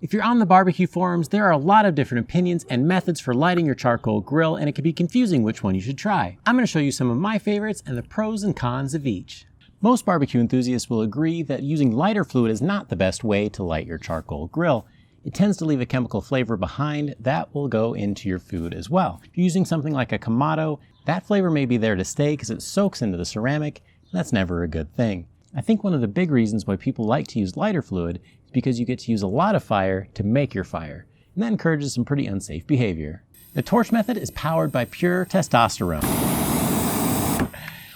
If you're on the barbecue forums, there are a lot of different opinions and methods for lighting your charcoal grill, and it can be confusing which one you should try. I'm going to show you some of my favorites and the pros and cons of each. Most barbecue enthusiasts will agree that using lighter fluid is not the best way to light your charcoal grill. It tends to leave a chemical flavor behind that will go into your food as well. If you're using something like a Kamado, that flavor may be there to stay because it soaks into the ceramic, and that's never a good thing. I think one of the big reasons why people like to use lighter fluid is because you get to use a lot of fire to make your fire, and that encourages some pretty unsafe behavior. The torch method is powered by pure testosterone,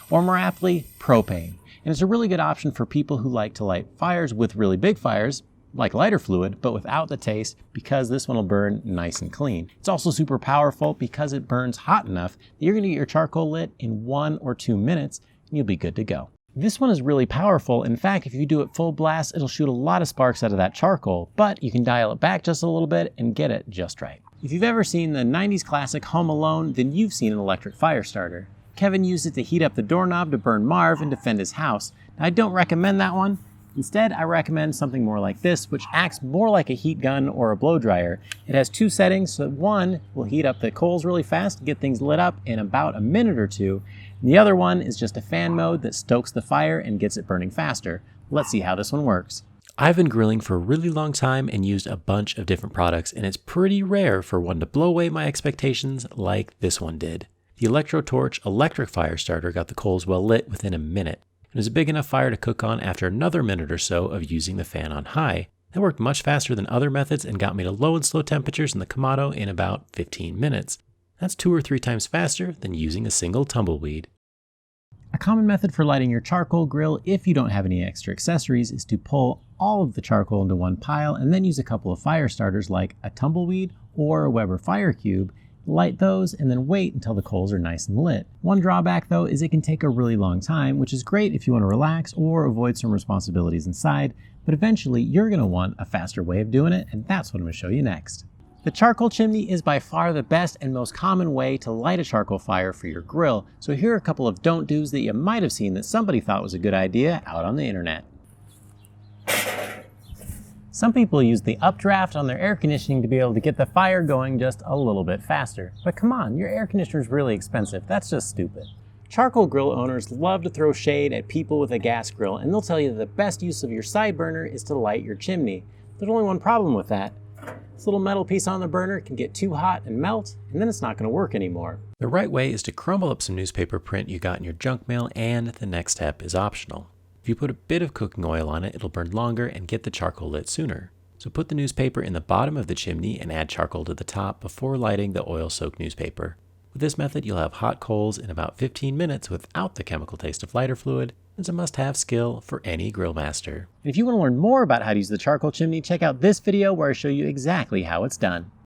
or more aptly, propane, and it's a really good option for people who like to light fires with really big fires, like lighter fluid, but without the taste because this one will burn nice and clean. It's also super powerful because it burns hot enough that you're going to get your charcoal lit in 1 or 2 minutes and you'll be good to go. This one is really powerful. In fact, if you do it full blast, it'll shoot a lot of sparks out of that charcoal, but you can dial it back just a little bit and get it just right. If you've ever seen the 90s classic Home Alone, then you've seen an electric fire starter. Kevin used it to heat up the doorknob to burn Marv and defend his house. Now, I don't recommend that one. Instead, I recommend something more like this, which acts more like a heat gun or a blow dryer. It has 2 settings, so one will heat up the coals really fast to get things lit up in about a minute or 2. And the other one is just a fan mode that stokes the fire and gets it burning faster. Let's see how this one works. I've been grilling for a really long time and used a bunch of different products, and it's pretty rare for one to blow away my expectations like this one did. The Electro-Torch electric fire starter got the coals well lit within a minute. It was a big enough fire to cook on after another minute or so of using the fan on high. That worked much faster than other methods and got me to low and slow temperatures in the Kamado in about 15 minutes. That's 2 or 3 times faster than using a single tumbleweed. A common method for lighting your charcoal grill if you don't have any extra accessories is to pull all of the charcoal into one pile and then use a couple of fire starters like a tumbleweed or a Weber fire cube. Light those and then wait until the coals are nice and lit. One drawback though is it can take a really long time, which is great if you want to relax or avoid some responsibilities inside, but eventually you're going to want a faster way of doing it, and that's what I'm going to show you next. The charcoal chimney is by far the best and most common way to light a charcoal fire for your grill, so here are a couple of don't do's that you might have seen that somebody thought was a good idea out on the internet. Some people use the updraft on their air conditioning to be able to get the fire going just a little bit faster. But come on, your air conditioner is really expensive. That's just stupid. Charcoal grill owners love to throw shade at people with a gas grill, and they'll tell you that the best use of your side burner is to light your chimney. There's only one problem with that. This little metal piece on the burner can get too hot and melt, and then it's not going to work anymore. The right way is to crumble up some newspaper print you got in your junk mail, and the next step is optional. If you put a bit of cooking oil on it, it'll burn longer and get the charcoal lit sooner. So put the newspaper in the bottom of the chimney and add charcoal to the top before lighting the oil-soaked newspaper. With this method, you'll have hot coals in about 15 minutes without the chemical taste of lighter fluid. It's a must-have skill for any grill master. And if you want to learn more about how to use the charcoal chimney, check out this video where I show you exactly how it's done.